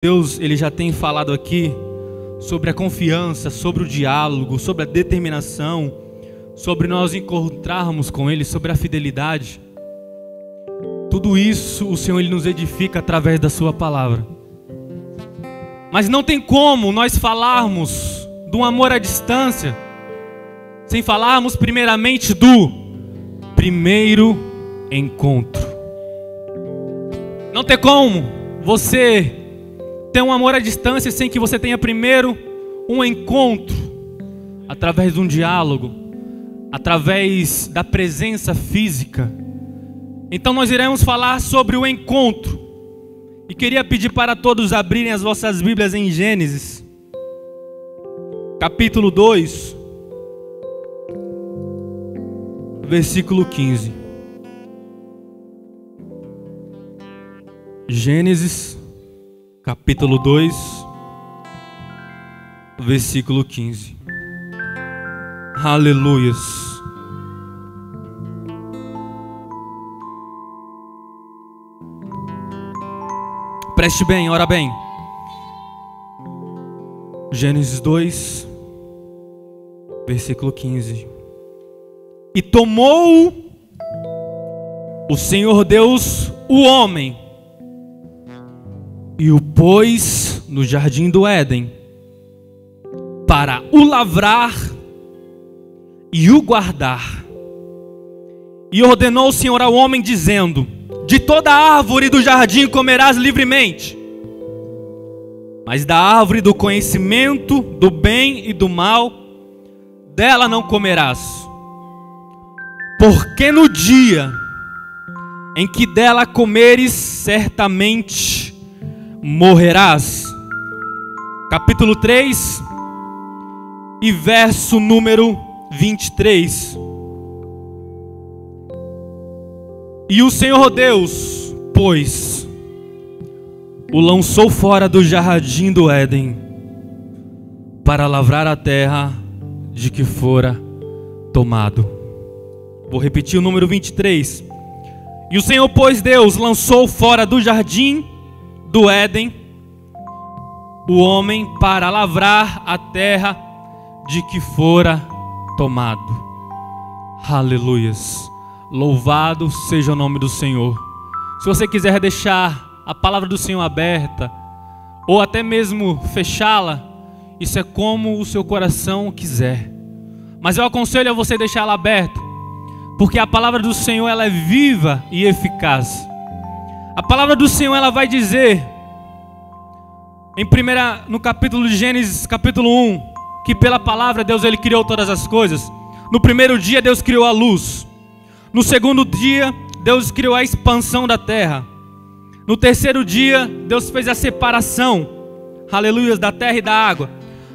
Deus, ele já tem falado aqui sobre a confiança, sobre o diálogo, sobre a determinação, sobre nós encontrarmos com Ele, sobre a fidelidade. Tudo isso o Senhor, ele nos edifica através da sua palavra. Mas não tem como nós falarmos do amor à distância sem falarmos primeiramente do primeiro encontro. Não tem como você ter um amor à distância sem que você tenha primeiro um encontro, através de um diálogo, através da presença física. Então nós iremos falar sobre o encontro. E queria pedir para todos abrirem as vossas Bíblias em Gênesis, capítulo 2, versículo 15. Gênesis, capítulo 2, versículo 15. Aleluias. Preste bem, ora bem. Gênesis 2, versículo 15. E tomou o Senhor Deus o homem e o pôs no jardim do Éden para o lavrar e o guardar. E ordenou o Senhor ao homem dizendo: de toda árvore do jardim comerás livremente, mas da árvore do conhecimento do bem e do mal, dela não comerás, porque no dia em que dela comeres, certamente morrerás. Capítulo 3 e verso número 23. E o Senhor Deus, pois, o lançou fora do jardim do Éden para lavrar a terra de que fora tomado. Vou repetir o número 23. E o Senhor, pois, Deus lançou fora do jardim do Éden o homem para lavrar a terra de que fora tomado. Aleluias. Louvado seja o nome do Senhor. Se você quiser deixar a palavra do Senhor aberta, ou até mesmo fechá-la, isso é como o seu coração quiser. Mas eu aconselho a você deixá-la aberta, porque a palavra do Senhor, ela é viva e eficaz. A palavra do Senhor, ela vai dizer no capítulo de Gênesis, capítulo 1, que pela palavra Deus, ele criou todas as coisas. No primeiro dia Deus criou a luz. No segundo dia Deus criou a expansão da terra. No terceiro dia Deus fez a separação, aleluia, da terra e da água.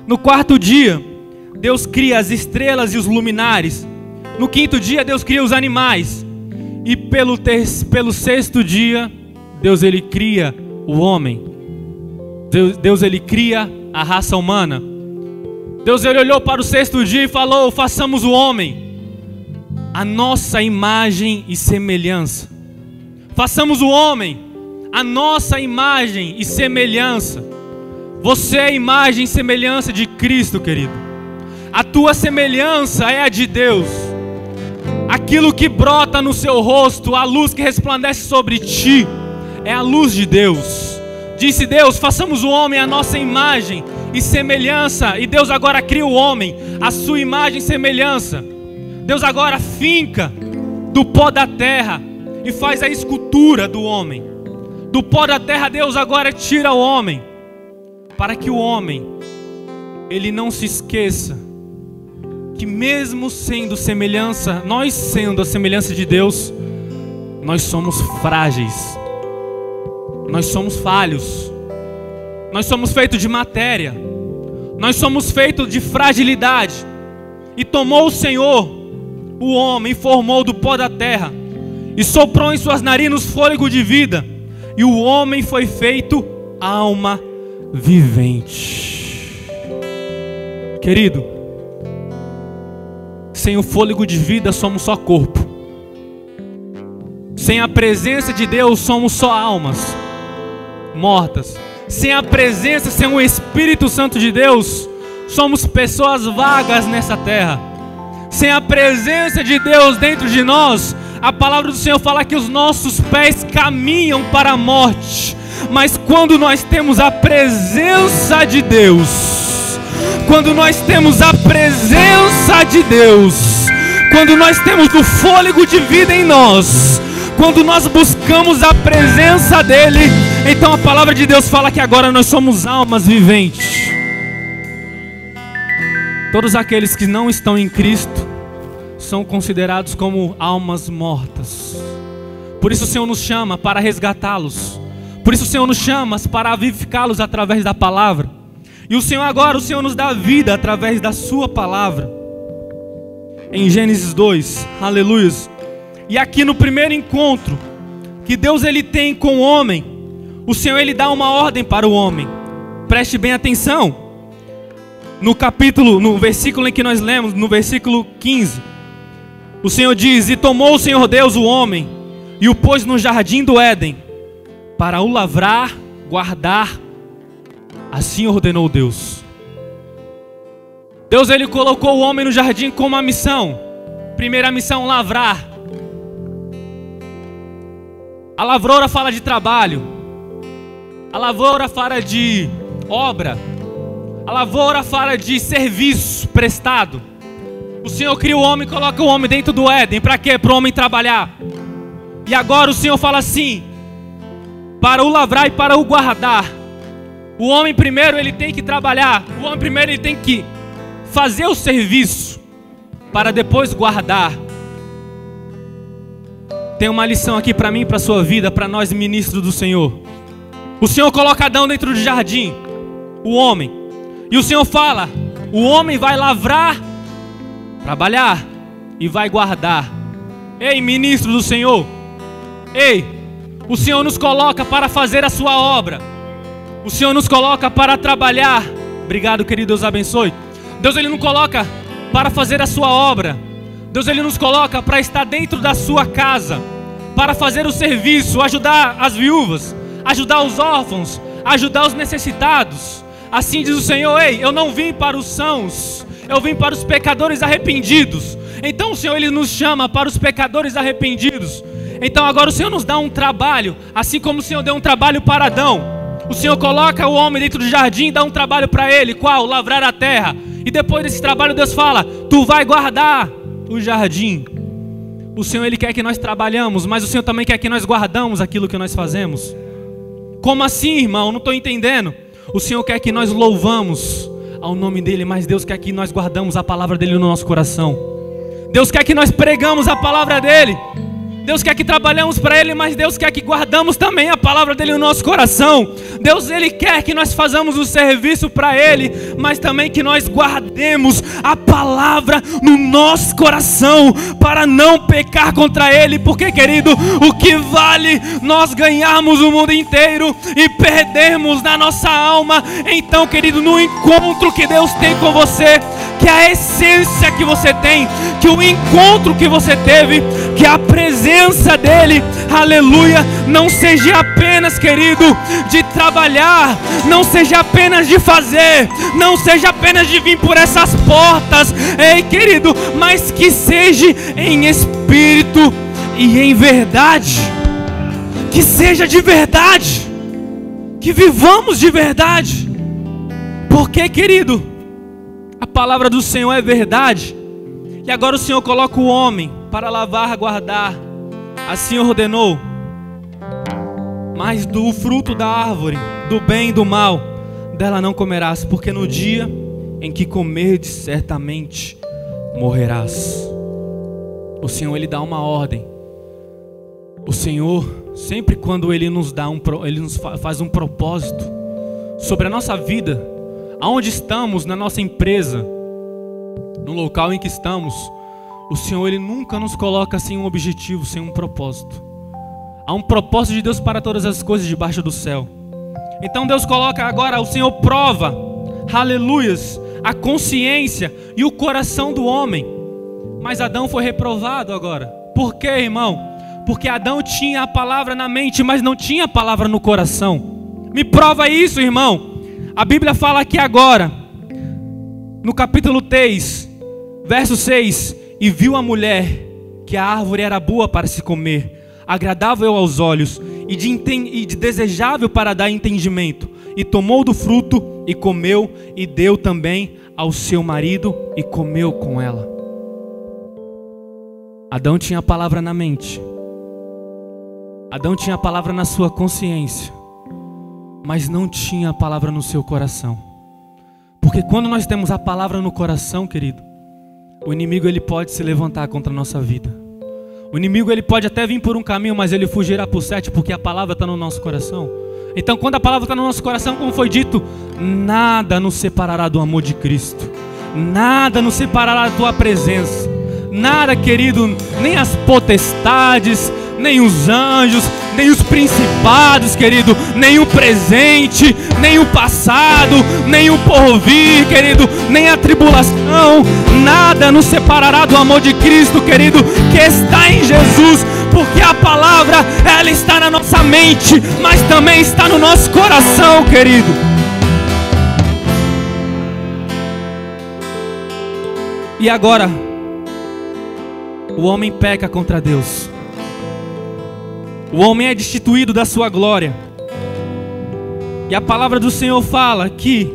No quarto dia Deus cria as estrelas e os luminares. No quinto dia Deus cria os animais. E pelo sexto dia Deus, ele cria o homem. Deus ele cria a raça humana. Deus, ele olhou para o sexto dia e falou: façamos o homem a nossa imagem e semelhança. Façamos o homem a nossa imagem e semelhança. Você é a imagem e semelhança de Cristo, querido. A tua semelhança é a de Deus. Aquilo que brota no seu rosto, a luz que resplandece sobre ti, é a luz de Deus. Disse Deus: façamos o homem a nossa imagem e semelhança. E Deus agora cria o homem a sua imagem e semelhança. Deus agora finca do pó da terra e faz a escultura do homem. Do pó da terra Deus agora tira o homem, para que o homem, ele não se esqueça que mesmo sendo semelhança, nós sendo a semelhança de Deus, nós somos frágeis, nós somos falhos, nós somos feitos de matéria, nós somos feitos de fragilidade. E tomou o Senhor o homem e formou do pó da terra e soprou em suas narinas fôlego de vida, e o homem foi feito alma vivente. Querido, sem o fôlego de vida somos só corpo. Sem a presença de Deus somos só almas. mortas. sem a presença, sem o Espírito Santo de Deus, somos pessoas vagas nessa terra. Sem a presença de Deus dentro de nós, a palavra do Senhor fala que os nossos pés caminham para a morte. Mas quando nós temos a presença de Deus, quando nós temos a presença de Deus, quando nós temos o fôlego de vida em nós, quando nós buscamos a presença dEle, então a palavra de Deus fala que agora nós somos almas viventes. Todos aqueles que não estão em Cristo são considerados como almas mortas. Por isso o Senhor nos chama para resgatá-los. Por isso o Senhor nos chama para vivificá-los através da palavra. E o Senhor nos dá vida através da sua palavra. Em Gênesis 2, aleluia. E aqui no primeiro encontro que Deus ele tem com o homem, o Senhor ele dá uma ordem para o homem. Preste bem atenção. No versículo em que nós lemos, no versículo 15, o Senhor diz: e tomou o Senhor Deus o homem e o pôs no jardim do Éden para o lavrar, guardar. Assim ordenou Deus. Deus ele colocou o homem no jardim com uma missão. Primeira missão, lavrar. A lavoura fala de trabalho. A lavoura fala de obra. A lavoura fala de serviço prestado. O Senhor cria o homem e coloca o homem dentro do Éden. Para quê? Para o homem trabalhar. E agora o Senhor fala assim: para o lavrar e para o guardar. O homem primeiro ele tem que trabalhar. O homem primeiro ele tem que fazer o serviço para depois guardar. Tem uma lição aqui para mim e para a sua vida, para nós ministros do Senhor. O Senhor coloca Adão dentro do jardim, o homem. E o Senhor fala: o homem vai lavrar, trabalhar e vai guardar. Ei, ministro do Senhor. Ei, o Senhor nos coloca para fazer a sua obra. O Senhor nos coloca para trabalhar. Obrigado, querido, Deus abençoe. Deus ele nos coloca para fazer a sua obra. Deus ele nos coloca para estar dentro da sua casa, para fazer o serviço, ajudar as viúvas, ajudar os órfãos, ajudar os necessitados. Assim diz o Senhor: ei, eu não vim para os sãos, eu vim para os pecadores arrependidos. Então o Senhor ele nos chama para os pecadores arrependidos. Então agora o Senhor nos dá um trabalho, assim como o Senhor deu um trabalho para Adão. O Senhor coloca o homem dentro do jardim e dá um trabalho para ele. Qual? Lavrar a terra. E depois desse trabalho Deus fala: tu vai guardar o jardim. O Senhor ele quer que nós trabalhamos, mas o Senhor também quer que nós guardamos aquilo que nós fazemos. Como assim, irmão? Não estou entendendo. O Senhor quer que nós louvamos ao nome dEle, mas Deus quer que nós guardamos a palavra dEle no nosso coração. Deus quer que nós pregamos a palavra dEle. Deus quer que trabalhamos para Ele, mas Deus quer que guardamos também a palavra dEle no nosso coração. Deus Ele quer que nós façamos o serviço para Ele, mas também que nós guardemos a palavra no nosso coração, para não pecar contra Ele. Porque, querido, o que vale nós ganharmos o mundo inteiro e perdermos na nossa alma? Então, querido, no encontro que Deus tem com você, que a essência que você tem, que o encontro que você teve, que a presença dEle, aleluia, não seja apenas, querido, de trabalhar, não seja apenas de fazer, não seja apenas de vir por essas portas, ei, querido, mas que seja em espírito e em verdade, que seja de verdade, que vivamos de verdade. Porque, querido, a palavra do Senhor é verdade. E agora o Senhor coloca o homem para lavar, guardar. Assim ordenou. Mas do fruto da árvore, do bem e do mal, dela não comerás, porque no dia em que comerdes, certamente morrerás. O Senhor ele dá uma ordem. O Senhor, sempre quando Ele nos dá Ele nos faz um propósito sobre a nossa vida, aonde estamos, na nossa empresa, no local em que estamos, o Senhor ele nunca nos coloca sem um objetivo, sem um propósito. Há um propósito de Deus para todas as coisas debaixo do céu. Então Deus coloca agora, o Senhor prova, aleluias, a consciência e o coração do homem. Mas Adão foi reprovado agora. Por quê, irmão? Porque Adão tinha a palavra na mente, mas não tinha a palavra no coração. Me prova isso, irmão. A Bíblia fala aqui agora, no capítulo 3, verso 6, e viu a mulher que a árvore era boa para se comer, agradável aos olhos e de desejável para dar entendimento, e tomou do fruto e comeu, e deu também ao seu marido e comeu com ela. Adão tinha a palavra na mente, Adão tinha a palavra na sua consciência, mas não tinha a palavra no seu coração. Porque quando nós temos a palavra no coração, querido, o inimigo ele pode se levantar contra a nossa vida. O inimigo ele pode até vir por um caminho, mas ele fugirá por 7, porque a palavra está no nosso coração. Então quando a palavra está no nosso coração, como foi dito, nada nos separará do amor de Cristo. Nada nos separará da tua presença. Nada, querido, nem as potestades, nem os anjos, nem os principados, querido, nem o presente, nem o passado, nem o porvir, querido, nem a tribulação. Nada nos separará do amor de Cristo, querido, que está em Jesus, porque a palavra, ela está na nossa mente, mas também está no nosso coração, querido. E agora, o homem peca contra Deus. O homem é destituído da sua glória. E a palavra do Senhor fala que,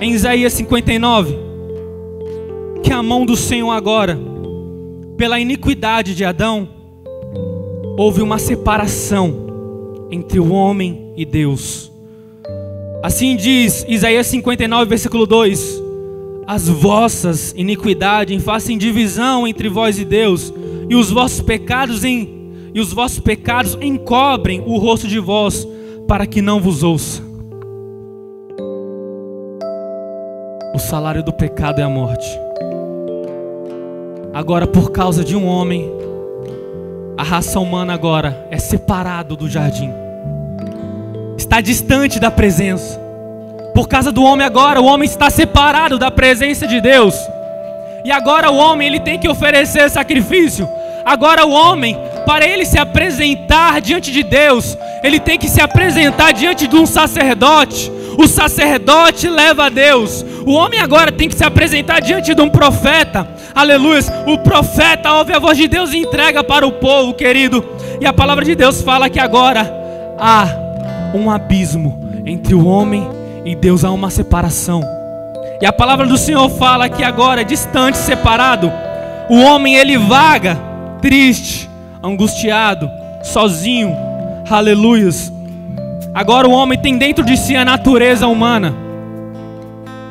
em Isaías 59, que a mão do Senhor agora, pela iniquidade de Adão, houve uma separação entre o homem e Deus. Assim diz Isaías 59, versículo 2: as vossas iniquidades fazem divisão entre vós e Deus, e os vossos pecados encobrem o rosto de vós, para que não vos ouça. O salário do pecado é a morte. Agora, por causa de um homem, a raça humana agora é separado do jardim, está distante da presença. Por causa do homem agora, o homem está separado da presença de Deus. E agora o homem, ele tem que oferecer sacrifício. Agora o homem, para ele se apresentar diante de Deus, ele tem que se apresentar diante de um sacerdote. O sacerdote leva a Deus. O homem agora tem que se apresentar diante de um profeta. Aleluia. O profeta ouve a voz de Deus e entrega para o povo, querido. E a palavra de Deus fala que agora há um abismo entre o homem e Deus, há uma separação. E a palavra do Senhor fala que agora, distante, separado, o homem ele vaga, triste, angustiado, sozinho. Aleluias. Agora o homem tem dentro de si a natureza humana.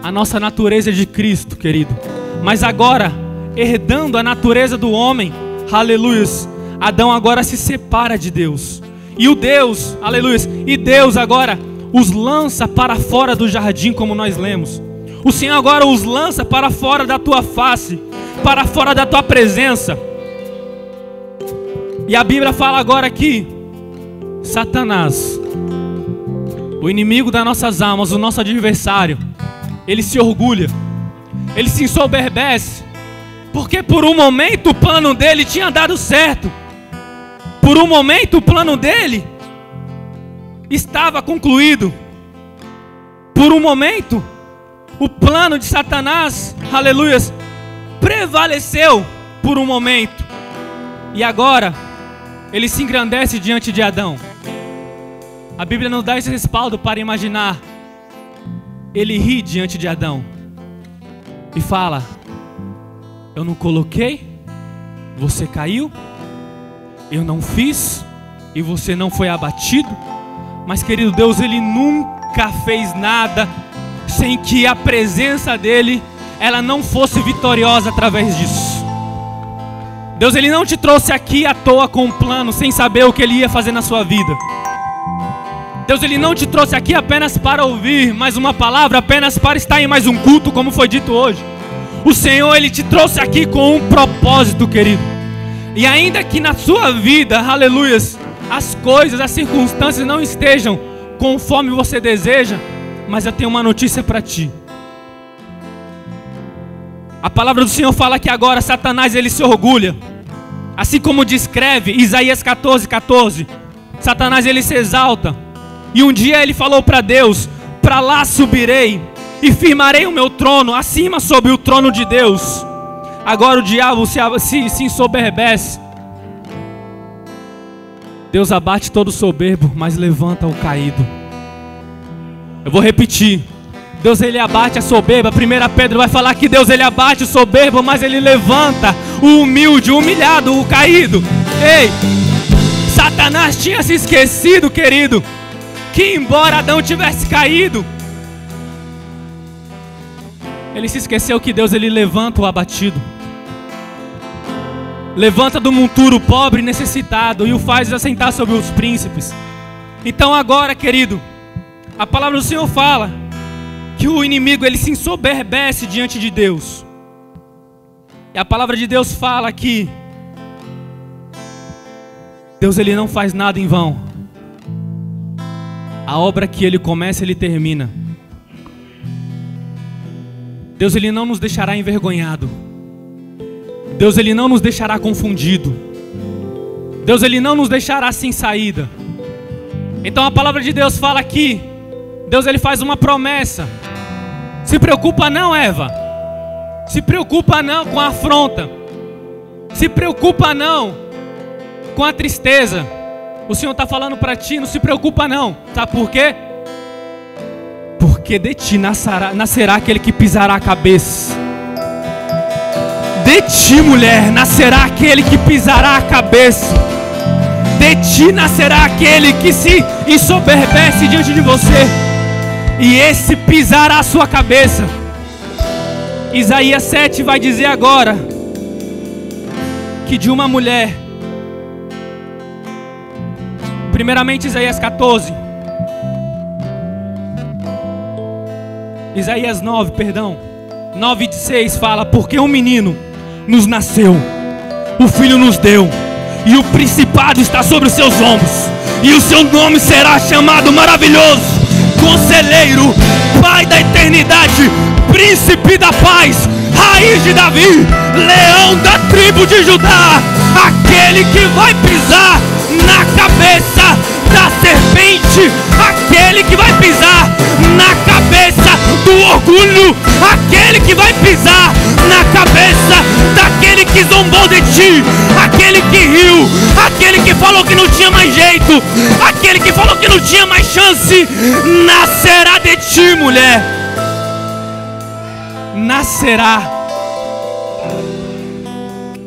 A nossa natureza é de Cristo, querido. Mas agora, herdando a natureza do homem, aleluias, Adão agora se separa de Deus. E o Deus, aleluias, e Deus agora os lança para fora do jardim, como nós lemos. O Senhor agora os lança para fora da tua face, para fora da tua presença. E a Bíblia fala agora que Satanás, o inimigo das nossas almas, o nosso adversário, ele se orgulha, ele se ensoberbece, porque por um momento o plano dele tinha dado certo. Por um momento o plano dele estava concluído. Por um momento o plano de Satanás, aleluias, prevaleceu por um momento. E agora ele se engrandece diante de Adão. A Bíblia nos dá esse respaldo para imaginar. Ele ri diante de Adão e fala: eu não coloquei, você caiu. Eu não fiz e você não foi abatido. Mas, querido, Deus, ele nunca fez nada sem que a presença dele, ela não fosse vitoriosa através disso. Deus, ele não te trouxe aqui à toa com um plano, sem saber o que ele ia fazer na sua vida. Deus, ele não te trouxe aqui apenas para ouvir mais uma palavra, apenas para estar em mais um culto, como foi dito hoje. O Senhor, ele te trouxe aqui com um propósito, querido. E ainda que na sua vida, aleluias, as coisas, as circunstâncias não estejam conforme você deseja, mas eu tenho uma notícia para ti. A palavra do Senhor fala que agora Satanás, ele se orgulha. Assim como descreve Isaías 14:14. Satanás, ele se exalta. E um dia ele falou para Deus: para lá subirei e firmarei o meu trono acima sobre o trono de Deus. Agora o diabo se ensoberbece. Deus abate todo soberbo, mas levanta o caído. Eu vou repetir. Deus ele abate a soberba. 1 Pedro vai falar que Deus ele abate o soberbo, mas ele levanta o humilde, o humilhado, o caído. Ei, Satanás tinha se esquecido, querido, que embora Adão tivesse caído, ele se esqueceu que Deus ele levanta o abatido. Levanta do monturo o pobre e necessitado e o faz assentar sobre os príncipes. Então agora, querido, a palavra do Senhor fala que o inimigo ele se ensoberbece diante de Deus. E a palavra de Deus fala que Deus ele não faz nada em vão. A obra que ele começa, ele termina. Deus ele não nos deixará envergonhado. Deus ele não nos deixará confundido. Deus ele não nos deixará sem saída. Então a palavra de Deus fala aqui, Deus ele faz uma promessa. Se preocupa não, Eva. Se preocupa não com a afronta. Se preocupa não com a tristeza. O Senhor está falando para ti, não se preocupa não. Sabe por quê? Porque de ti nascerá aquele que pisará a cabeça. De ti, mulher, nascerá aquele que pisará a cabeça. De ti nascerá aquele que se ensoberbece diante de você, e esse pisará a sua cabeça. Isaías 7 vai dizer agora que de uma mulher, primeiramente Isaías 14, Isaías 9, perdão, 9:6 fala: porque um menino nos nasceu, o filho nos deu, e o principado está sobre os seus ombros, e o seu nome será chamado Maravilhoso, Conselheiro, Pai da Eternidade, Príncipe da Paz, Raiz de Davi, Leão da tribo de Judá, aquele que vai pisar na cabeça da serpente, aquele que vai pisar na cabeça do orgulho, aquele que vai pisar na cabeça daquele que zombou de ti, aquele que riu, aquele que falou que não tinha mais jeito, aquele que falou que não tinha mais chance, nascerá de ti, mulher. Nascerá.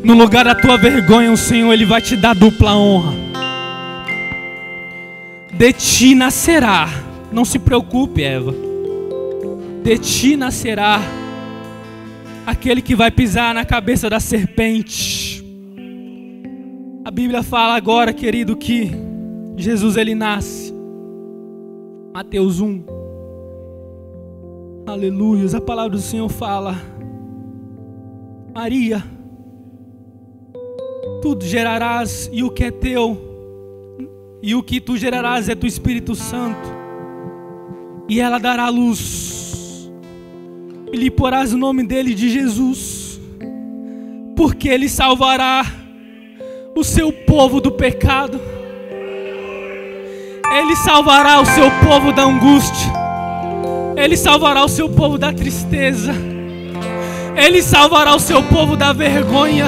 No lugar da tua vergonha, o Senhor ele vai te dar dupla honra. De ti nascerá. Não se preocupe, Eva. De ti nascerá aquele que vai pisar na cabeça da serpente. A Bíblia fala agora, querido, que Jesus ele nasce. Mateus 1. Aleluia. A palavra do Senhor fala: Maria, tu gerarás, e o que é teu, e o que tu gerarás é do Espírito Santo, e ela dará luz, e lhe porás o nome dele de Jesus, porque ele salvará o seu povo do pecado, ele salvará o seu povo da angústia, ele salvará o seu povo da tristeza, ele salvará o seu povo da vergonha,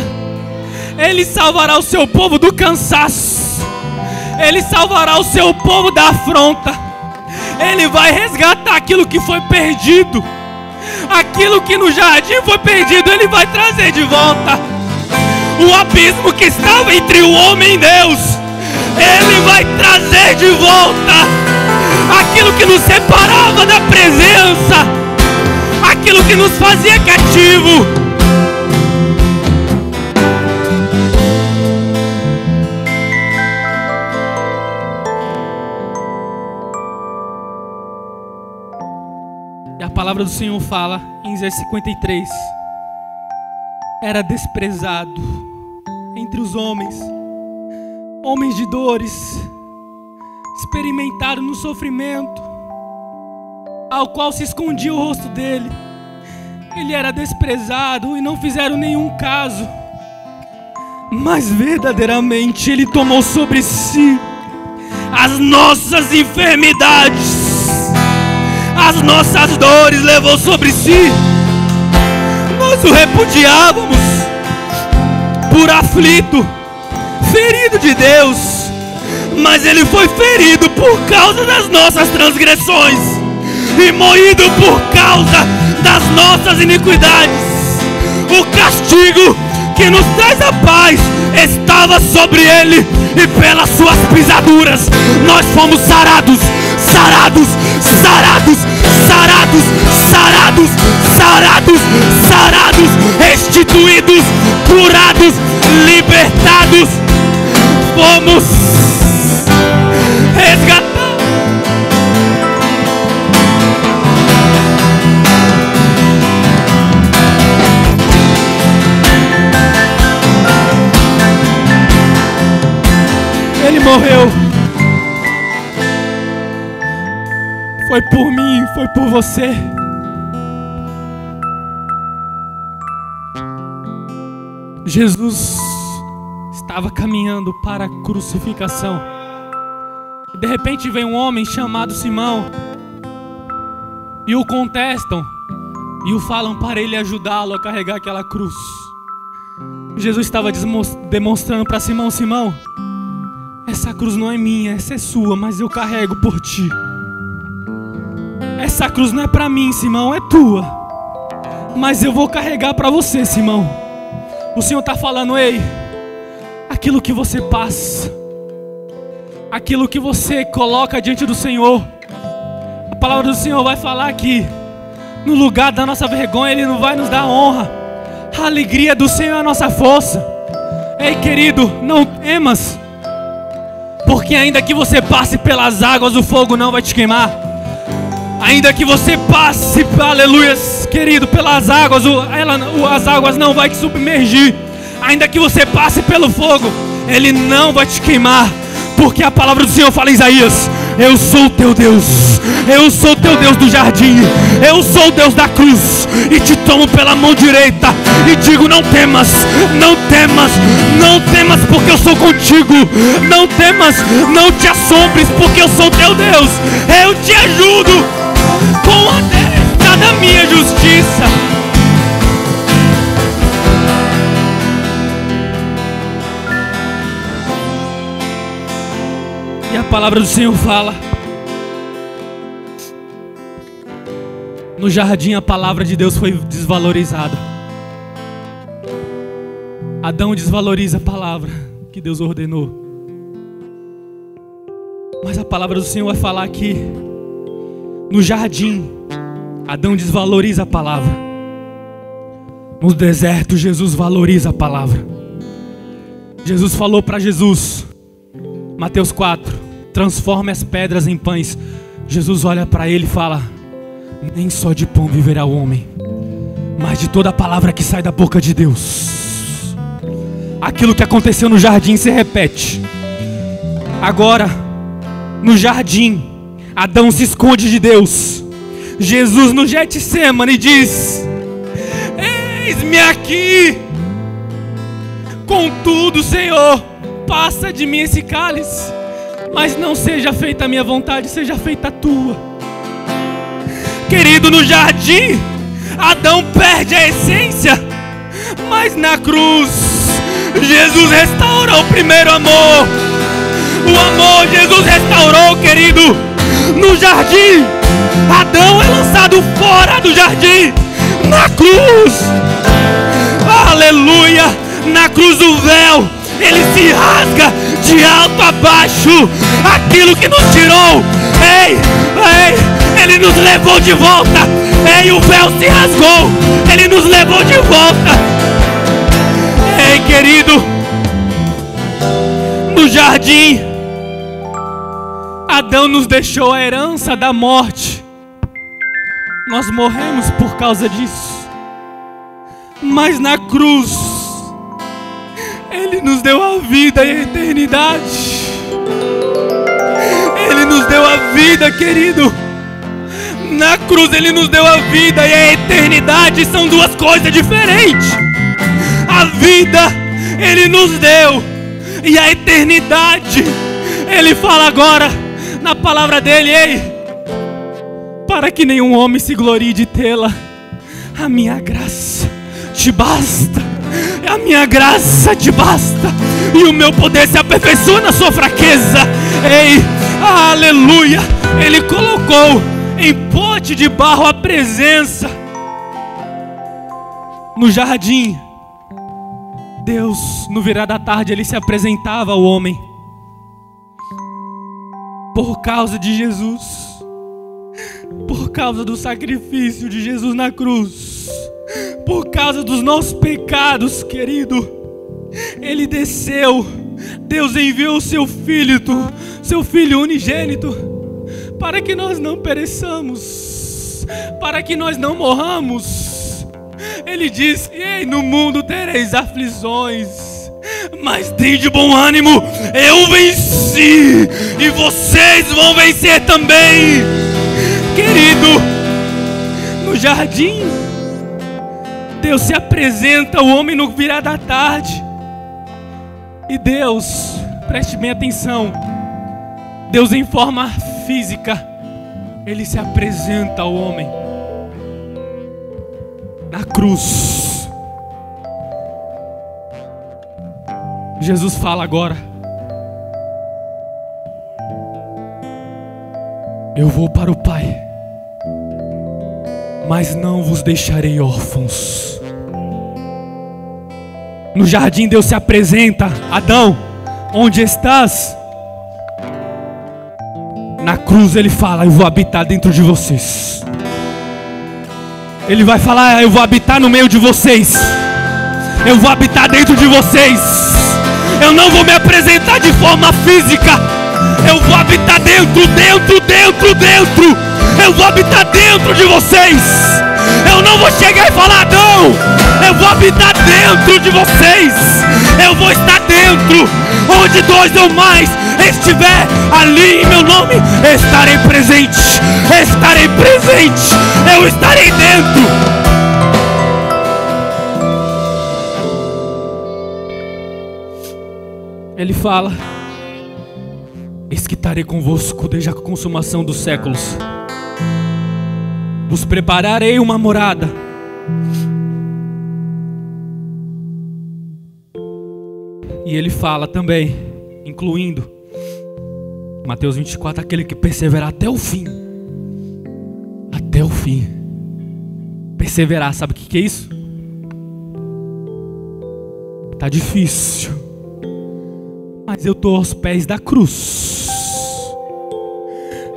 ele salvará o seu povo do cansaço, ele salvará o seu povo da afronta, ele vai resgatar aquilo que foi perdido, aquilo que no jardim foi perdido, ele vai trazer de volta. O abismo que estava entre o homem e Deus, ele vai trazer de volta. Aquilo que nos separava da presença, aquilo que nos fazia cativo, e a palavra do Senhor fala em Isaías 53: era desprezado entre os homens, homens de dores, experimentaram no sofrimento, ao qual se escondia o rosto dele. Ele era desprezado e não fizeram nenhum caso, mas verdadeiramente ele tomou sobre si as nossas enfermidades, as nossas dores levou sobre si. Nós o repudiávamos por aflito, ferido de Deus, mas ele foi ferido por causa das nossas transgressões e moído por causa das nossas iniquidades. O castigo que nos traz a paz estava sobre ele, e pelas suas pisaduras nós fomos sarados, sarados, sarados, sarados, sarados, sarados, sarados, restituídos, curados, libertados, fomos resgatados. Ele morreu. Foi por mim, foi por você. Jesus estava caminhando para a crucificação. De repente vem um homem chamado Simão e o contestam e o falam para ele ajudá-lo a carregar aquela cruz. Jesus estava demonstrando para Simão: Simão, essa cruz não é minha, essa é sua, mas eu carrego por ti. Essa cruz não é para mim, Simão, é tua, mas eu vou carregar para você, Simão. O Senhor está falando: ei, aquilo que você passa, aquilo que você coloca diante do Senhor, a palavra do Senhor vai falar que no lugar da nossa vergonha Ele não vai nos dar honra. A alegria do Senhor é a nossa força. Ei, querido, não temas, porque ainda que você passe pelas águas, o fogo não vai te queimar. Ainda que você passe, aleluias, querido, pelas águas, as águas não vai te submergir. Ainda que você passe pelo fogo, ele não vai te queimar. Porque a palavra do Senhor fala em Isaías: eu sou o teu Deus, eu sou o teu Deus do jardim, eu sou o Deus da cruz, e te tomo pela mão direita e digo: não temas, não temas, não temas, porque eu sou contigo. Não temas, não te assombres, porque eu sou teu Deus. Eu te ajudo com a destra da minha justiça. E a palavra do Senhor fala: no jardim a palavra de Deus foi desvalorizada. Adão desvaloriza a palavra que Deus ordenou. Mas a palavra do Senhor vai falar que no jardim Adão desvaloriza a palavra. No deserto Jesus valoriza a palavra. Jesus falou para Jesus, Mateus 4: transforme as pedras em pães. Jesus olha para ele e fala: nem só de pão viverá o homem, mas de toda a palavra que sai da boca de Deus. Aquilo que aconteceu no jardim se repete. Agora, no jardim, Adão se esconde de Deus. Jesus no Getsemane diz: eis-me aqui. Contudo, Senhor, passa de mim esse cálice, mas não seja feita a minha vontade, seja feita a tua. Querido, no jardim, Adão perde a essência, mas na cruz, Jesus restaurou o primeiro amor. O amor Jesus restaurou, querido. No jardim, Adão é lançado fora do jardim. Na cruz, aleluia, na cruz o véu, ele se rasga de alto a baixo. Aquilo que nos tirou, ele nos levou de volta. O véu se rasgou, ele nos levou de volta. Querido, no jardim, Adão nos deixou a herança da morte. Nós morremos por causa disso. Mas na cruz, Ele nos deu a vida e a eternidade. Ele nos deu a vida, querido. Na cruz Ele nos deu a vida e a eternidade. São duas coisas diferentes. A vida Ele nos deu, e a eternidade Ele fala agora na palavra dele: ei, para que nenhum homem se glorie de tê-la, a minha graça te basta. A minha graça te basta, e o meu poder se aperfeiçoa na sua fraqueza. Ei, aleluia. Ele colocou em pote de barro a presença. No jardim, Deus, no virar da tarde, ele se apresentava ao homem. Por causa de Jesus, por causa do sacrifício de Jesus na cruz, por causa dos nossos pecados, querido, ele desceu. Deus enviou o seu filho unigênito, para que nós não pereçamos, para que nós não morramos. Ele disse: ei, no mundo tereis aflições, mas tem de bom ânimo, eu venci, e vocês vão vencer também. Querido, no jardim, Deus se apresenta ao homem no virar da tarde. E Deus, preste bem atenção, Deus em forma física, ele se apresenta ao homem na cruz. Jesus fala agora: eu vou para o Pai, mas não vos deixarei órfãos. No jardim Deus se apresenta: Adão, onde estás? Na cruz ele fala: eu vou habitar dentro de vocês. Ele vai falar: eu vou habitar no meio de vocês, eu vou habitar dentro de vocês. Eu não vou me apresentar de forma física, eu vou habitar dentro. Eu vou habitar dentro de vocês. Eu não vou chegar e falar: não, eu vou habitar dentro de vocês. Eu vou estar dentro. Onde dois ou mais estiver, ali em meu nome estarei presente. Estarei presente. Eu estarei dentro. Ele fala: eis que estarei convosco desde a consumação dos séculos. Vos prepararei uma morada. E ele fala também, incluindo Mateus 24, aquele que perseverar até o fim. Até o fim. Perseverar, sabe o que é isso? Tá difícil, mas eu tô aos pés da cruz.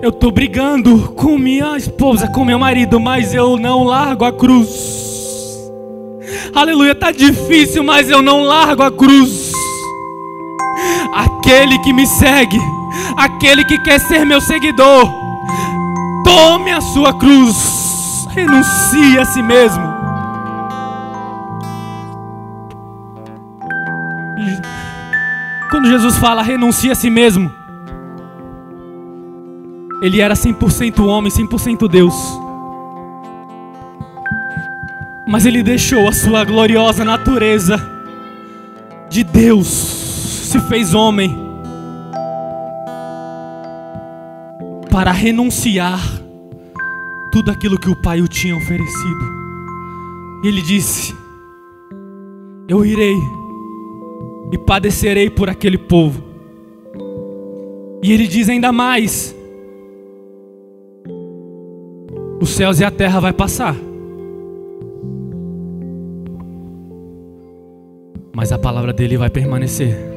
Eu tô brigando com minha esposa, com meu marido, mas eu não largo a cruz. Aleluia, tá difícil, mas eu não largo a cruz. Aquele que me segue, aquele que quer ser meu seguidor, tome a sua cruz, renuncie a si mesmo. Quando Jesus fala renuncie a si mesmo, ele era 100% homem, 100% Deus. Mas ele deixou a sua gloriosa natureza de Deus, se fez homem, para renunciar tudo aquilo que o Pai o tinha oferecido. E ele disse: eu irei e padecerei por aquele povo. E ele diz ainda mais: os céus e a terra vai passar, mas a palavra dele vai permanecer.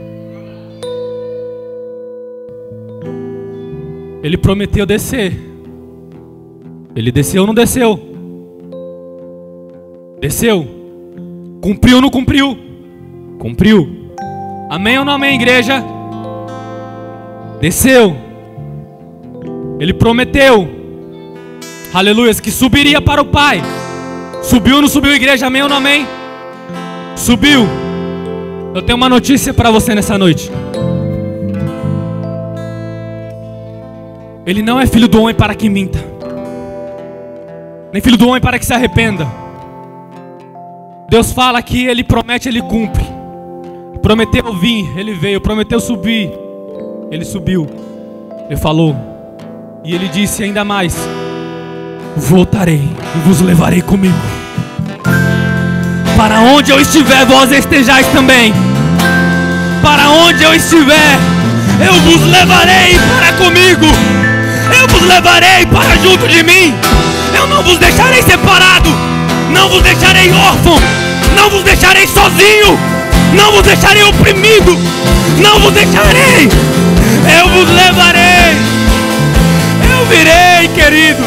Ele prometeu descer. Ele desceu ou não desceu? Desceu. Cumpriu ou não cumpriu? Cumpriu. Amém ou não amém, igreja? Desceu. Ele prometeu, aleluia, que subiria para o Pai. Subiu ou não subiu, igreja? Amém ou não amém? Subiu. Eu tenho uma notícia para você nessa noite. Ele não é filho do homem para que minta, nem filho do homem para que se arrependa. Deus fala que ele promete, ele cumpre. Prometeu vir, ele veio. Prometeu subir, Ele subiu, ele falou, e ele disse ainda mais: voltarei e vos levarei comigo. Para onde eu estiver, vós estejais também. Para onde eu estiver, eu vos levarei para comigo. Eu vos levarei para junto de mim. Eu não vos deixarei separado. Não vos deixarei órfão. Não vos deixarei sozinho. Não vos deixarei oprimido. Não vos deixarei. Eu vos levarei. Eu virei, querido.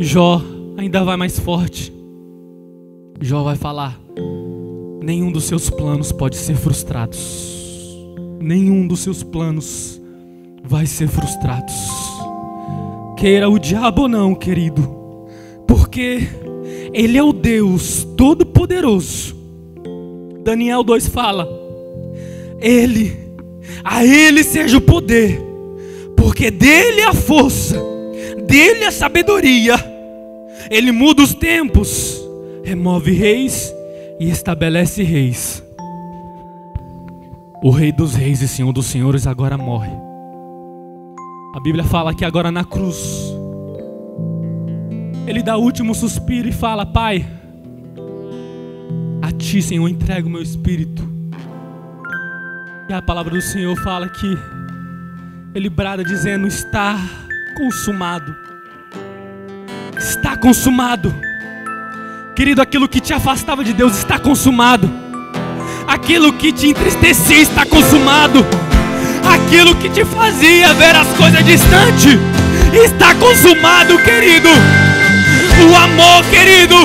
Jó ainda vai mais forte. Jó vai falar: nenhum dos seus planos pode ser frustrado. Nenhum dos seus planos vai ser frustrado. Queira o diabo ou não, querido, porque Ele é o Deus Todo-Poderoso. Daniel 2 fala: a Ele seja o poder, porque dele a força, dele a sabedoria. Ele muda os tempos, remove reis e estabelece reis. O Rei dos Reis e Senhor dos Senhores agora morre. A Bíblia fala que agora na cruz Ele dá o último suspiro e fala: Pai, a Ti, Senhor, entrego o meu espírito. E a palavra do Senhor fala que Ele brada dizendo: está consumado. Está consumado. Querido, aquilo que te afastava de Deus está consumado. Aquilo que te entristecia está consumado. Aquilo que te fazia ver as coisas distantes está consumado, querido. O amor, querido,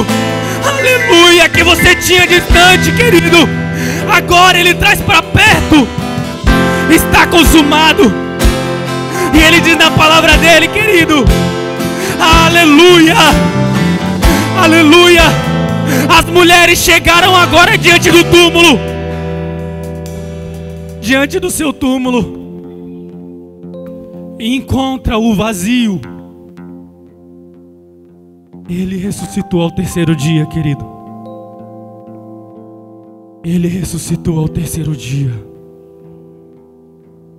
aleluia, que você tinha distante, querido, agora Ele traz para perto. Está consumado. E Ele diz na palavra dele, querido, aleluia, aleluia. As mulheres chegaram agora diante do túmulo, diante do seu túmulo, e encontra o vazio. Ele ressuscitou ao terceiro dia, querido. Ele ressuscitou ao terceiro dia.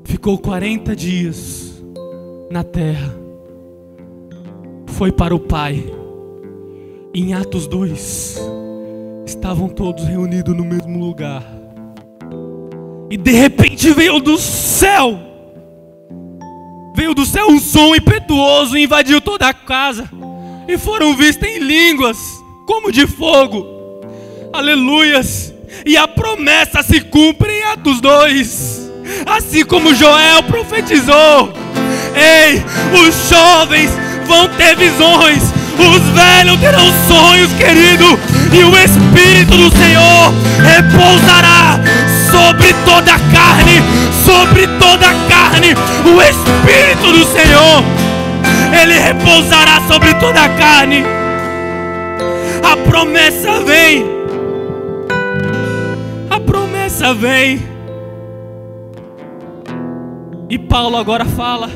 Ficou 40 dias na terra. Foi para o Pai. Em Atos 2, estavam todos reunidos no mesmo lugar. E de repente veio do céu um som impetuoso e invadiu toda a casa. E foram vistas em línguas como de fogo. Aleluias. E a promessa se cumpre em Atos 2. Assim como Joel profetizou. Ei, os jovens vão ter visões, os velhos terão sonhos, querido. E o Espírito do Senhor repousará sobre toda a carne. Sobre toda a carne. O Espírito do Senhor, Ele repousará sobre toda a carne. A promessa vem. A promessa vem. E Paulo agora fala: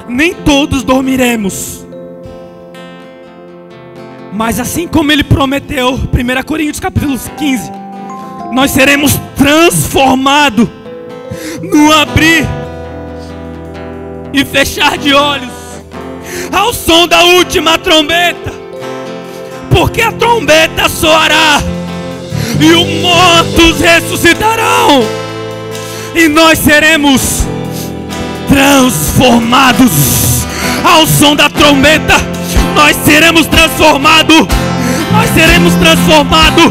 nem todos dormiremos, mas assim como Ele prometeu, 1 Coríntios capítulo 15, nós seremos transformados no abrir e fechar de olhos, ao som da última trombeta, porque a trombeta soará e os mortos ressuscitarão, e nós seremos transformados ao som da trombeta. Nós seremos transformados. Nós seremos transformados.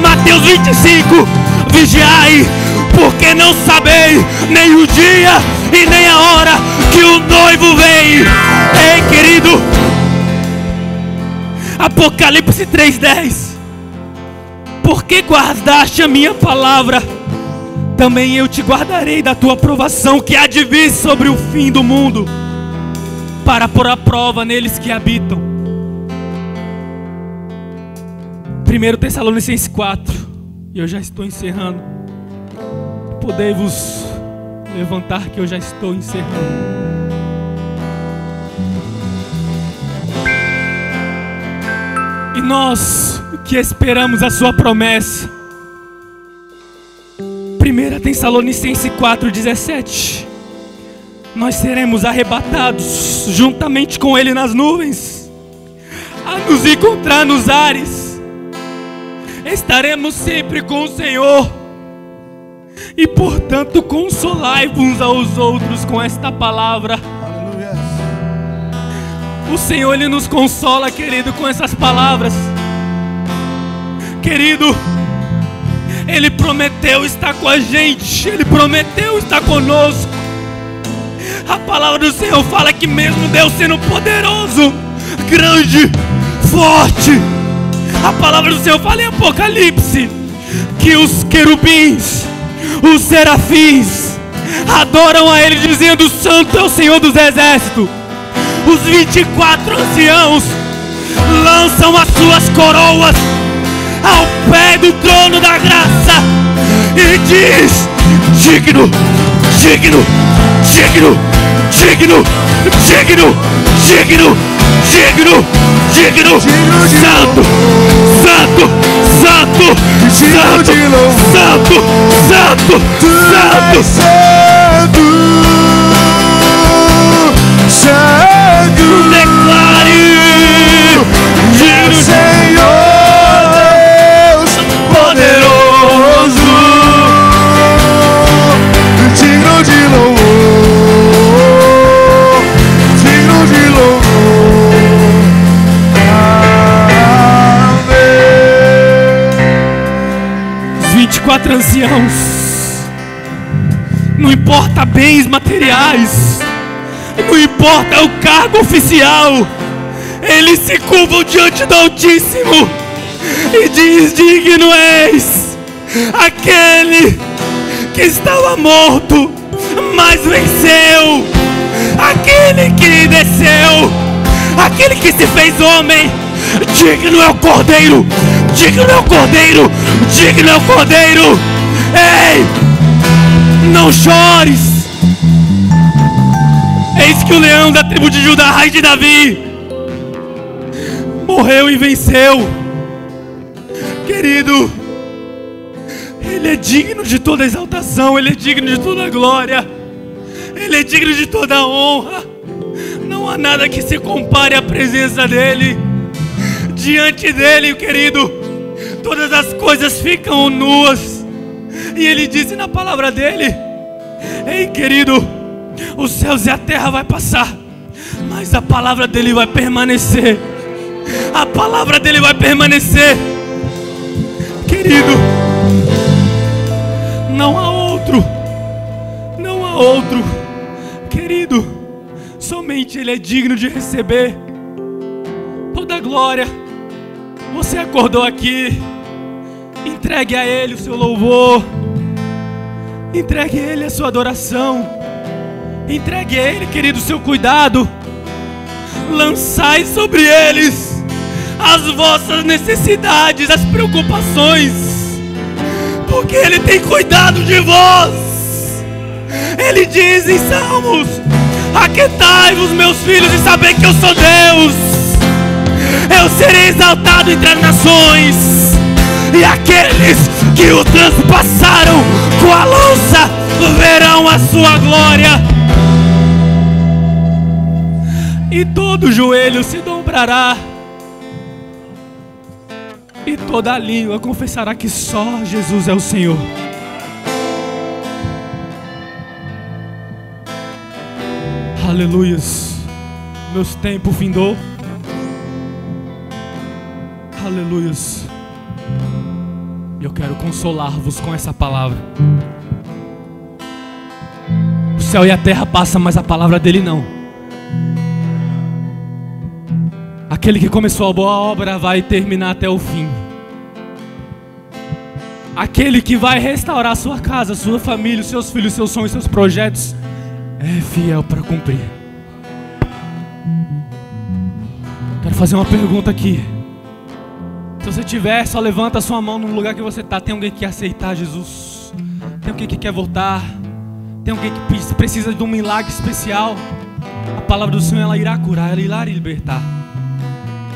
Mateus 25: vigiai, porque não sabeis nem o dia e nem a hora que o noivo vem. Ei, querido, Apocalipse 3:10: porque guardaste a minha palavra, também eu te guardarei da tua provação que há de vir sobre o fim do mundo, para pôr a prova neles que habitam. 1 Tessalonicenses 4, e eu já estou encerrando. Podei-vos levantar que eu já estou encerrando. E nós que esperamos a sua promessa. 1 Tessalonicenses 4,17. Nós seremos arrebatados juntamente com Ele nas nuvens, a nos encontrar nos ares. Estaremos sempre com o Senhor. E portanto consolai uns aos outros com esta palavra. O Senhor, Ele nos consola, querido, com essas palavras. Querido, Ele prometeu estar com a gente. Ele prometeu estar conosco. A palavra do Senhor fala que mesmo Deus sendo poderoso, grande, forte, a palavra do Senhor fala em Apocalipse que os querubins, os serafins adoram a Ele, dizendo: Santo é o Senhor dos exércitos. Os 24 anciãos lançam as suas coroas ao pé do trono da graça e diz: digno, digno, digno, digno, digno, digno, digno, digno, santo, santo, santo, santo, santo, santo, santo, santo, santo, declare, digno, Senhor Deus poderoso, digno de louvor, digno de louvor, amém. Os 24 anciãos, não importa bens materiais, não importa o cargo oficial, eles se curvam diante do Altíssimo e diz: digno és aquele que estava morto, mas venceu, aquele que desceu, aquele que se fez homem. Digno é o Cordeiro, digno é o Cordeiro, digno é o Cordeiro. Ei, não chores. Eis que o leão da tribo de Judá, raiz de Davi, morreu e venceu. Querido, Ele é digno de toda exaltação, Ele é digno de toda glória, Ele é digno de toda honra. Não há nada que se compare à presença dEle. Diante dEle, querido, todas as coisas ficam nuas. E Ele disse na palavra dEle: ei, querido, os céus e a terra vai passar, mas a palavra dEle vai permanecer. A palavra dEle vai permanecer. Querido, não há outro, não há outro. Querido, somente Ele é digno de receber toda a glória. Você acordou aqui, entregue a Ele o seu louvor, entregue a Ele a sua adoração, entregue a Ele, querido, o seu cuidado. Lançai sobre eles as vossas necessidades, as preocupações, porque Ele tem cuidado de vós. Ele diz em Salmos: aquietai-vos, meus filhos, e sabei que eu sou Deus. Eu serei exaltado entre as nações, e aqueles que o transpassaram com a lança verão a sua glória. E todo joelho se dobrará, e toda língua confessará que só Jesus é o Senhor. Aleluias. Meus tempos findou. Aleluias. Eu quero consolar-vos com essa palavra. O céu e a terra passam, mas a palavra dele não. Aquele que começou a boa obra vai terminar até o fim. Aquele que vai restaurar sua casa, sua família, seus filhos, seus sonhos, seus projetos, é fiel para cumprir. Quero fazer uma pergunta aqui. Se você tiver, só levanta a sua mão no lugar que você está. Tem alguém que quer aceitar Jesus? Tem alguém que quer voltar? Tem alguém que precisa de um milagre especial? A palavra do Senhor, ela irá curar, ela irá libertar.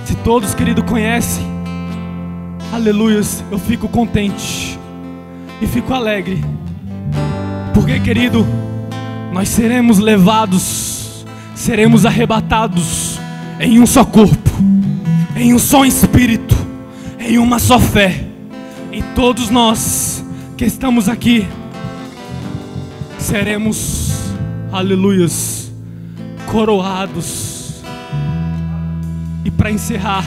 Se todos, querido, conhecem aleluias, eu fico contente e fico alegre, porque, querido, nós seremos levados, seremos arrebatados em um só corpo, em um só espírito, em uma só fé. E todos nós que estamos aqui seremos, aleluias, coroados. E para encerrar,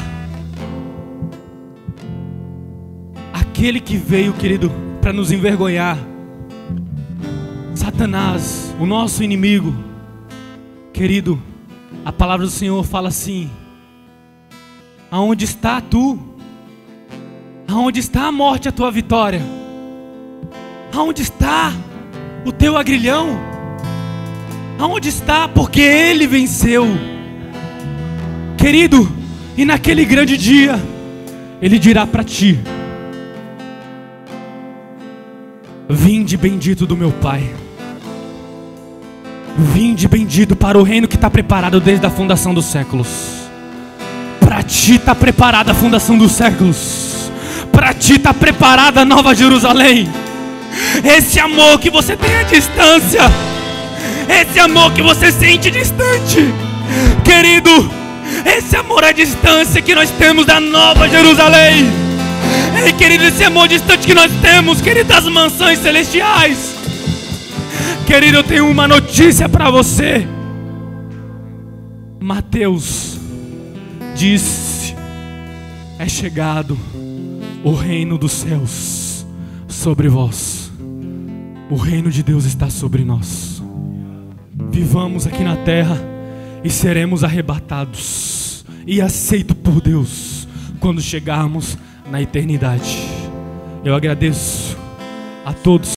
aquele que veio, querido, para nos envergonhar, Satanás, o nosso inimigo, querido, a palavra do Senhor fala assim: aonde está tu? Aonde está a morte, a tua vitória? Aonde está o teu agrilhão? Aonde está? Porque ele venceu, querido. E naquele grande dia ele dirá para ti: vinde bendito do meu Pai, vinde bendito para o reino que está preparado desde a fundação dos séculos. Para ti está preparada a fundação dos séculos. Para ti está preparada a Nova Jerusalém. Esse amor que você tem à distância, esse amor que você sente distante, querido, esse amor à distância que nós temos da Nova Jerusalém, ei, querido, esse amor distante que nós temos, querido, das mansões celestiais, querido, eu tenho uma notícia para você. Mateus disse: é chegado o reino dos céus sobre vós. O reino de Deus está sobre nós. Vivamos aqui na terra e seremos arrebatados e aceitos por Deus quando chegarmos na eternidade. Eu agradeço a todos